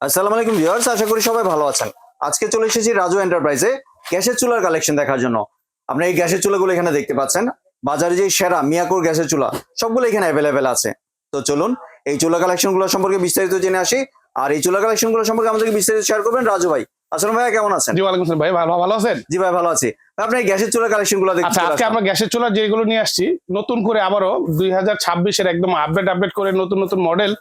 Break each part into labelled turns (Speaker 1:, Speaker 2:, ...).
Speaker 1: আসসালামু আলাইকুম ভিউয়ার্স, আশা করি সবাই ভালো আছেন। আজকে চলে এসেছি রাজু এন্টারপ্রাইজে গ্যাসের চুলার কালেকশন দেখার জন্য। আপনারা এই গ্যাসের চুলাগুলো এখানে দেখতে পাচ্ছেন। বাজারে যে সেরা মিয়াকোর গ্যাসের চুলা সবগুলো এখানে অ্যাভেলেবেল আছে। তো চলুন এই চুলা কালেকশনগুলো সম্পর্কে বিস্তারিত জেনে আসি। আর এই চুলা কালেকশনগুলো সম্পর্কে আমাদেরকে বিস্তারিত শেয়ার করবেন রাজু ভাই। আসসালামু ভাইয়া, কেমন আছেন?
Speaker 2: জি ওয়ালাইকুম আসসালাম ভাই, ভালো আছেন?
Speaker 1: জি ভাই, ভালো আছি। আপনি এই গ্যাসের চুলা কালেকশনগুলো দেখতে
Speaker 2: আচ্ছা, আজকে আমরা গ্যাসের চুলা যেগুলো নিয়ে আসছি নতুন করে আবারও 2026 এর একদম আপডেট করে নতুন নতুন মডেল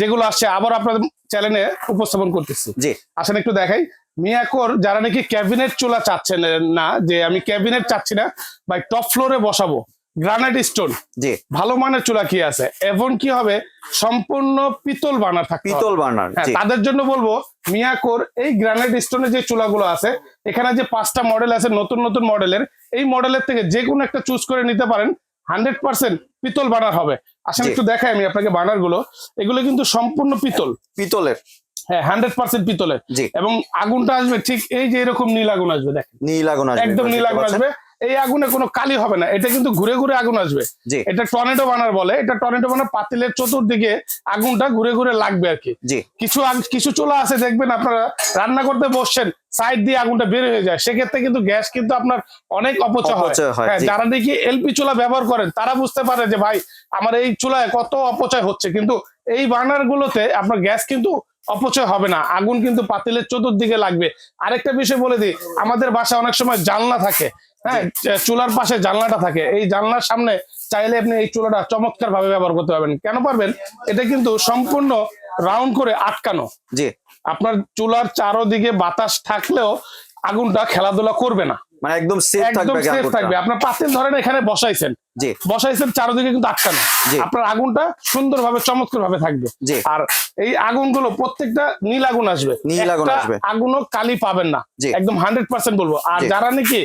Speaker 2: যেগুলো আসছে আবার আপনাদের চ্যানেলে উপস্থাপন করতেছি।
Speaker 1: জি
Speaker 2: আসেন একটু দেখাই। মিয়াকোর যারা নাকি ক্যাবিনেট চুলা চাচ্ছেন না, যে আমি ক্যাবিনেট চাচ্ছি না ভাই, টপ ফ্লোরে বসাবো গ্রানাইট স্টোন,
Speaker 1: জি
Speaker 2: ভালো মানের চুলা কি আছে, এবং কি হবে সম্পূর্ণ পিতল বার্নার থাকবে,
Speaker 1: পিতল বার্নার। জি
Speaker 2: তাদের জন্য বলবো মিয়াকোর এই গ্রানাইট স্টোনের যে চুলাগুলো আছে, এখানে যে 5টা মডেল আছে নতুন নতুন মডেলের, এই মডেলের থেকে যে কোনো একটা চুজ করে নিতে পারেন। 100% পিতল বার্নার হবে। আসলে একটু দেখাই আমি আপনাকে বার্নার গুলো, এগুলো কিন্তু সম্পূর্ণ
Speaker 1: পিতলের।
Speaker 2: হ্যাঁ 100% পিতলের। এবং আগুনটা আসবে ঠিক এই যে এরকম নীল আগুন আসবে, দেখেন
Speaker 1: নীল আগুন আসবে,
Speaker 2: একদম নীল আগুন আসবে। এই আগুনে কোনো কালি হবে না, এটা কিন্তু ঘুরে ঘুরে আগুন আসবে। এটা টর্নেডো বার্নার বলে। এটা টর্নেডো বার্নার, পাতিলের চতুর্দিকে আগুনটা ঘুরে ঘুরে লাগবে আর কি। কিছু চুলা আছে দেখবেন আপনারা রান্না করতে বসছেন, সাইড দিয়ে আগুনটা বের হয়ে যায়, সেক্ষেত্রে কিন্তু গ্যাস কিন্তু আপনার অনেক অপচয় হয়। হ্যাঁ, যারা দেখি এলপি চুলা ব্যবহার করেন তারা বুঝতে পারে যে ভাই আমার এই চুলায় কত অপচয় হচ্ছে, কিন্তু এই বার্নার গুলোতে আপনার গ্যাস কিন্তু অপচয় হবে না, আগুন কিন্তু পাতিলের চতুর্দিকে লাগবে। আরেকটা বিষয় বলে দিই, আমাদের বাসায় অনেক সময় জানলা থাকে, হ্যাঁ চুলার পাশে জানলাটা থাকে, এই জানলার সামনে চাইলে আপনি এই চুলাটা চমৎকার ভাবে ব্যবহার করতে পারবেন। কেন পারবেন? এটা কিন্তু সম্পূর্ণ রাউন্ড করে আটকানো।
Speaker 1: জি,
Speaker 2: আপনার চুলার চারোদিকে বাতাস থাকলেও আগুনটা খেলাধুলা করবে না,
Speaker 1: মানে একদম সেফ
Speaker 2: থাকবে। আপনার পাতিল ধরেন এখানে বসাইছেন চারোদিকে কিন্তু আটকানো, আপনার আগুনটা সুন্দরভাবে চমৎকার ভাবে থাকবে। আর এই আগুনগুলো প্রত্যেকটা নীল আগুন আসবে, আগুনও কালি পাবেন না, একদম 100% বলবো। আর যারা নাকি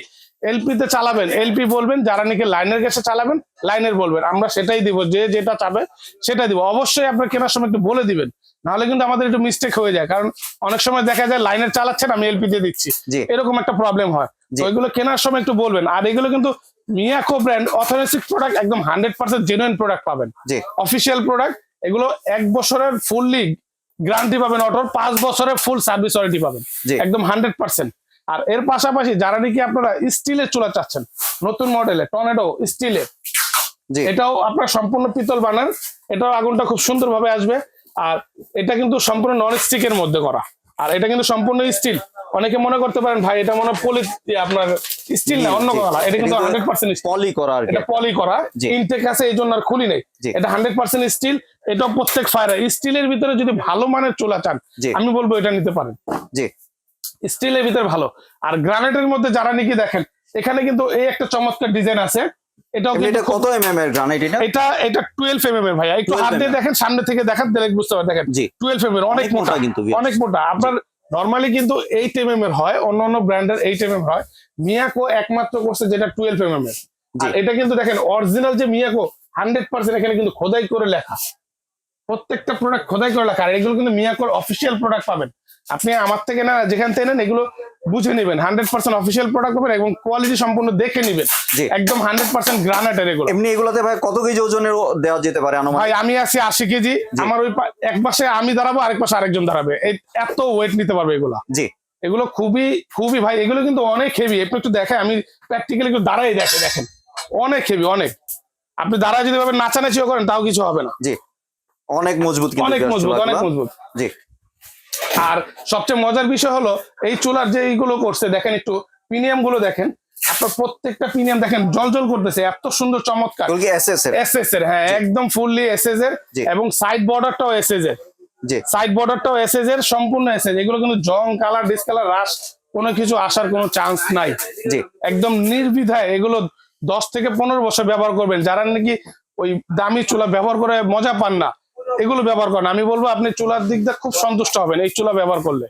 Speaker 2: এলপি তে চালাবেন এলপি বলবেন, যারা নাকি লাইনের গ্যাসে চালাবেন লাইনের বলবেন, আমরা সেটাই দিব, যে যেটা চাবে সেটাই দিব। অবশ্যই আপনার কেনার সময় একটু বলে দিবেন, নাহলে কিন্তু আমাদের একটু মিস্টেক হয়ে যায়। কারণ অনেক সময় দেখা যায় লাইনের চালাচ্ছেন, আমি এলপি দিয়ে দিচ্ছি, এরকম একটা প্রবলেম হয়। তো ওইগুলো কেনার সময় একটু বলবেন। আর এগুলো কিন্তু মিয়াকো ব্র্যান্ড অথেন্টিক প্রোডাক্ট, একদম 100% জেনুইন প্রোডাক্ট পাবেন, অফিসিয়াল প্রোডাক্ট। এগুলো 1 বছরের ফুললি গ্যারান্টি পাবেন, অটোর 5 বছরের ফুল সার্ভিস ওয়ারেন্টি পাবেন, একদম 100%। আর এর পাশাপাশি যারা নাকি আপনারা স্টিলের চুলা চাচ্ছেন, নতুন মডেলে টর্নেডো স্টিলের, এটাও আপনার সম্পূর্ণ পিতল বানার, এটাও আগুনটা খুব সুন্দর ভাবে আসবে। আর এটা কিন্তু সম্পূর্ণ নন স্টিকের মধ্যে করা, আর এটা কিন্তু সম্পূর্ণ স্টিল। অনেকে মনে করতে পারেন ভাই এটা মনে পলি, আপনার স্টিল না অন্য কথা, এটা কিন্তু 100%
Speaker 1: পলি করা,
Speaker 2: এটা পলি করা, ইনটেক আছে এই জন্য আর খুলি নেই, এটা 100% স্টিল। এটা প্রত্যেক ফায়ার স্টিলের ভিতরে যদি ভালো মানের চুলা চান আমি বলবো এটা নিতে পারেন, স্টিলের ভিতরে ভালো। আর গ্রানাইটের মধ্যে যারা নাকি দেখেন এখানে কিন্তু এই একটা চমৎকার ডিজাইন আছে।
Speaker 1: এটা কত এমএম এর গ্রানাইট?
Speaker 2: এটা 12 এমএম এর ভাই, একটু হাত দিয়ে দেখেন, সামনে থেকে দেখেন, তাহলে বুঝতে পারবেন। দেখেন 12 এমএম এর, অনেক মোটা, কিন্তু অনেক মোটা। আপনার নরমালি কিন্তু 8 এমএম এর হয়, অন্য ব্র্যান্ডের 8 এমএম হয়। মিয়াকো একমাত্র করছে যেটা 12 এমএম এর। আর এটা কিন্তু দেখেন অরিজিনাল যে মিয়াকো 100% এখানে কিন্তু খোদাই করে লেখা, প্রত্যেকটা প্রোডাক্ট খোদাই করে লেখা। আর এগুলো কিন্তু মিয়াকোর অফিসিয়াল প্রোডাক্ট পাবেন। আপনি আমার থেকে না, যেখান থেকে নেন এগুলো বুঝে নেবেন, 100% অফিসিয়াল প্রোডাক্ট পাবেন এবং কোয়ালিটি সম্পূর্ণ দেখে নেবেন, একদম 100% গ্রানাইটের এগুলো।
Speaker 1: এমনি এগুলোতে ভাই কত কেজি ওজনের দেওয়া যেতে পারে?
Speaker 2: ভাই আমি আছি 80 কেজি, আমার ওই এক পাশে আমি দাঁড়াবো, আরেক পাশে আরেকজন দাঁড়াবে, এত ওয়েট নিতে পারবে এগুলা। এগুলো খুবই খুবই ভাই, এগুলো কিন্তু অনেক হেভি। একটু দেখে আমি প্র্যাকটিক্যালি একটু দাঁড়াই দেখেন, অনেক হেভি, অনেক। আপনি দাঁড়ায় যদি ভাবে নাচানাচিও করেন তাও কিছু হবে না,
Speaker 1: অনেক মজবুত,
Speaker 2: অনেক মজবুত, অনেক মজবুত। আর সবচেয়ে মজার বিষয় হলো এই চুলার যে এইগুলো করছে, দেখেন একটু প্রিমিয়াম গুলো দেখেন, আপনার প্রত্যেকটা প্রিমিয়াম দেখেন জল করতেছে, এত সুন্দর চমৎকার। এসএস এর, হ্যাঁ একদম ফুললি এসএস এর, এবং সাইড বর্ডারটাও এসএস এর, সাইড বর্ডারটাও এসএস এর, সম্পূর্ণ এসএস। এগুলো কিন্তু জং, কালার, ডিসকালার, রাশ কোনো কিছু আসার কোনো চান্স নাই, একদম নির্দ্বিধায় এগুলো 10 থেকে 15 বছর ব্যবহার করবেন। যারা নাকি ওই দামি চুলা ব্যবহার করে মজা পান না, এগুলো ব্যবহার করেন, আমি বলবো আপনি চুলার দিক দিয়ে খুব সন্তুষ্ট হবেন এই চুলা ব্যবহার করলে।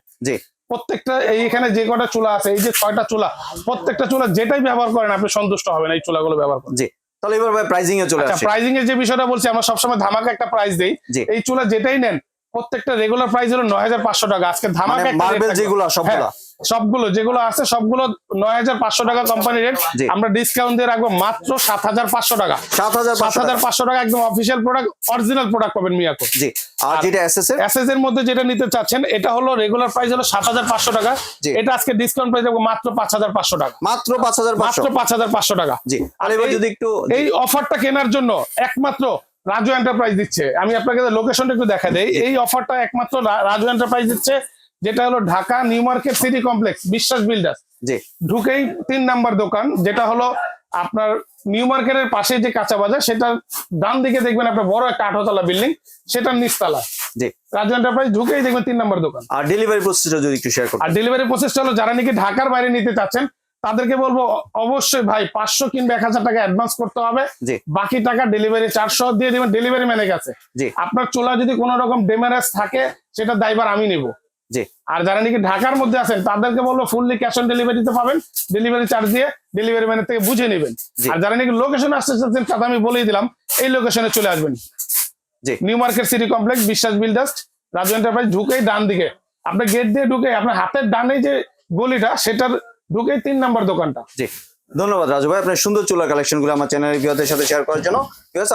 Speaker 2: প্রত্যেকটা এইখানে যে কটা চুলা আছে, এই যে 6টা চুলা, প্রত্যেকটা চুলা যেটাই ব্যবহার করেন আপনি সন্তুষ্ট হবেন এই চুলাগুলো ব্যবহার করেন।
Speaker 1: তাহলে এবার ভাই প্রাইসিং এ চলে আসি।
Speaker 2: প্রাইসিং এর যে বিষয়টা বলছি, আমরা সবসময় ধামাকা একটা প্রাইস দেই। এই চুলা যেটাই নেন প্রত্যেকটা রেগুলার প্রাইস হলো 9500 টাকা, আজকে ধামাকা একটা
Speaker 1: মার্বেল যেগুলো সবগুলা
Speaker 2: সবগুলো যেগুলো আছে সবগুলো 9,500 টাকা কোম্পানি রেট, আমরা ডিসকাউন্ট দিয়ে রাখবো মাত্র 7,500 টাকা। 7,500 টাকা একদম অফিসিয়াল প্রোডাক্ট, অরিজিনাল প্রোডাক্ট পাবেন মিয়াকো।
Speaker 1: জি। আর যেটা এসএস
Speaker 2: এর মধ্যে যেটা নিতে চাচ্ছেন এটা হলো রেগুলার প্রাইস হলো 7,500 টাকা, এটা আজকে ডিসকাউন্ট প্রাইস রাখবো মাত্র 5,500 টাকা।
Speaker 1: মাত্র 5,500
Speaker 2: টাকা।
Speaker 1: জি। আর এবার যদি একটু
Speaker 2: এই অফারটা কেনার জন্য একমাত্র রাজু এন্টারপ্রাইজ দিচ্ছে, আমি আপনাকে লোকেশনটা একটু দেখা দেই। এই অফারটা একমাত্র রাজু এন্টারপ্রাইজ দিচ্ছে, যেটা হলো Dhaka new market city complex বিশ্বাস বিল্ডার্স।
Speaker 1: জি।
Speaker 2: ঢুকেই 3 নাম্বার দোকান, যেটা হলো আপনার নিউ মার্কেটের পাশে যে কাঁচা বাজার, সেটা ডান দিকে দেখবেন আপনার বড় একটা 8তলা বিল্ডিং, সেটার নিচতলা।
Speaker 1: জি।
Speaker 2: রাজু এন্টারপ্রাইজ ঢুকেই দেখবেন 3 নাম্বার দোকান।
Speaker 1: আর ডেলিভারি প্রসেসটা যদি একটু শেয়ার করুন।
Speaker 2: আর ডেলিভারি প্রসেসটা হলো যারা নাকি ঢাকার বাইরে নিতে চাচ্ছেন তাদেরকে বলবো অবশ্যই ভাই 500 কিংবা 1,000 টাকা অ্যাডভান্স করতে হবে, বাকি টাকা ডেলিভারি চার্জ সহ দিয়ে দিবেন ডেলিভারি ম্যানের কাছে। আপনার চুলা যদি কোনো রকম ড্যামেজ থাকে সেটা দায়ভার আমি নেব।
Speaker 1: জি।
Speaker 2: আর যারা নাকি ঢাকার মধ্যে আছেন তাদেরকে বলবো ফুললি ক্যাশ অন ডেলিভারিতে পাবেন, ডেলিভারি চার্জ দিয়ে ডেলিভারি ম্যানের থেকে বুঝে নেবেন। আর যারা নাকি লোকেশনে আসতে চাচ্ছেন তাদের আমি বলেই দিলাম, এই লোকেশনে চলে আসবেন।
Speaker 1: জি।
Speaker 2: নিউ মার্কেট সিটি কমপ্লেক্স বিশ্বাস বিল্ডার্স রাজু এন্টারপ্রাইজ ঢুকেই ডান দিকে, আপনার গেট দিয়ে ঢুকে আপনার হাতের ডানে যে গলিটা সেটার ঢুকেই 3 নাম্বার দোকানটা।
Speaker 1: জি। ধন্যবাদ রাজু ভাই আপনার সুন্দর চুলার কালেকশন গুলো আমার চ্যানেলের ভিউয়ারদের সাথে শেয়ার করার জন্য।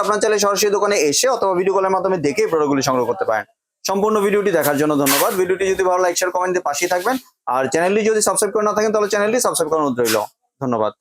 Speaker 1: আপনার চাইলে সরাসরি দোকানে এসে অথবা ভিডিও কলের মাধ্যমে দেখে প্রোডাক্টগুলি সংগ্রহ করতে পারেন। সম্পূর্ণ ভিডিওটি দেখার জন্য ধন্যবাদ। ভিডিওটি যদি ভালো লাইক শেয়ার কমেন্ট দিয়ে পাশেই থাকবেন, আর চ্যানেলটি যদি সাবস্ক্রাইব করে না থাকেন তাহলে চ্যানেলটি সাবস্ক্রাইব করার অনুরোধ রইল। ধন্যবাদ।